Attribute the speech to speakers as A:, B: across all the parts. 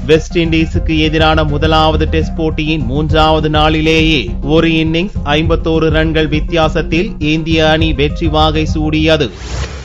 A: West இண்டீஸுக்கு எதிரான முதலாவது test போட்டியின் 3வது நாளிலேயே ஒரு இன்னிங்ஸ் 51 ரன்கள் வித்தியாசத்தில் இந்திய அணி வெற்றி வாகை சூடியது.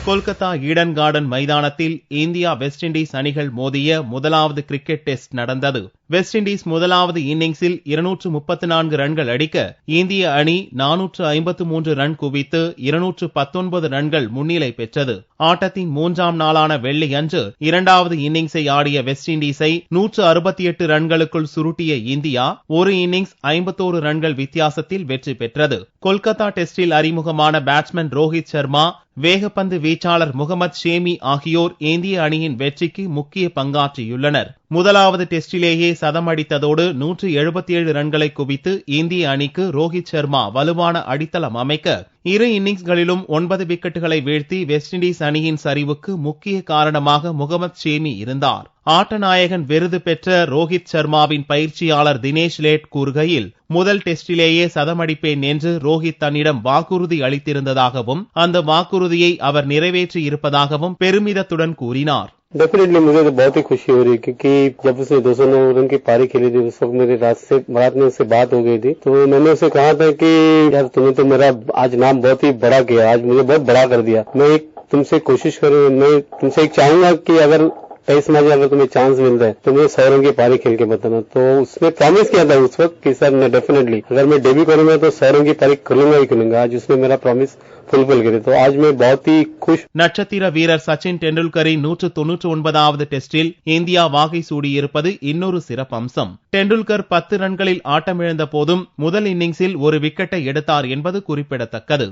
A: கொல்கத்தா ஈடன் கார்டன் மைதானத்தில் இந்தியா வெஸ்ட் இண்டீஸ் அணிகள் மோதிய முதலாவது கிரிக்கெட் டெஸ்ட் நடந்தது. வெஸ்ட் இண்டீஸ் முதலாவது இன்னிங்ஸில் 234 ரன்கள் அடிக்க இந்திய அணி 453 ரன் குவித்து 219 ரன்கள் முன்னிலை பெற்றது. ஆட்டத்தின் 3ஆம் நாளான வெள்ளி அன்று 2வது இன்னிங்ஸை ஆடிய வெஸ்ட் இண்டீஸை 168 ரன்களுக்குள் சுருட்டிய இந்தியா ஒரு இன்னிங்ஸ் 51 ரன்கள் வித்தியாசத்தில் வெற்றி பெற்றது. கொல்கத்தா டெஸ்டில் அறிமுகமான பேட்ஸ்மேன் ரோஹித் சர்மா, வேகப்பந்து வீச்சாளர் முகமது ஷேமி ஆகியோர் இந்திய அணியின் வெற்றிக்கு முக்கிய பங்காற்றியுள்ளனர். முதலாவது டெஸ்டிலேயே சதம் அடித்ததோடு 177 ரன்களை குவித்து இந்திய அணிக்கு ரோஹித் சர்மா வலுவான அடித்தளம் அமைக்க இரு இன்னிங்ஸ்களிலும் 9 விக்கெட்டுகளை வீழ்த்தி வெஸ்ட் இண்டீஸ் அணியின் சரிவுக்கு முக்கிய காரணமாக முகமது ஷேமி இருந்தார். ஆட்டநாயகன் விருது பெற்ற ரோஹித் சர்மாவின் பயிற்சியாளர் தினேஷ் லேட் கூறுகையில், முதல் டெஸ்டிலேயே சதமடிப்பேன் என்று ரோஹித் தன்னிடம் வாக்குறுதி அளித்திருந்ததாகவும் அந்த வாக்குறுதியை அவர் நிறைவேற்றி இருப்பதாகவும் பெருமிதத்துடன் கூறினார்.
B: डेफिनेटली मुझे तो बहुत ही खुशी हो रही है, क्योंकि जब उसने 209 रन की पारी खेली थी उस वक्त मेरी रात में उससे बात हो गई थी. तो मैंने उसे कहा था कि यार तुमने तो मेरा आज नाम बहुत ही बड़ा किया, आज मुझे बहुत बड़ा कर दिया. मैं एक तुमसे कोशिश करूँ, मैं तुमसे एक चाहूंगा कि अगर 23 मैच अगर तुम्हें चांस मिलता है तो मुझे 100 रन की पारी खेल के बताना. तो उसने प्रॉमिस किया था उस वक्त कि सर मैं डेफिनेटली अगर मैं डेब्यू करूंगा तो 100 रन की पारी खेलूंगा ही खेलूंगा. आज उसने मेरा प्रॉमिस फुलफिल करे. तो आज मैं बहुत ही खुश.
A: நட்சத்திர வீரர் சச்சின் டெண்டுல்கரின் 199வது டெஸ்டில் இந்தியா வாகை சூடியிருப்பது இன்னொரு சிறப்பம்சம். டெண்டுல்கர் 10 ரன்களில் ஆட்டமிழந்த போதும் முதல் இன்னிங்ஸில் ஒரு விக்கெட்டை எடுத்தார் என்பது குறிப்பிடத்தக்கது.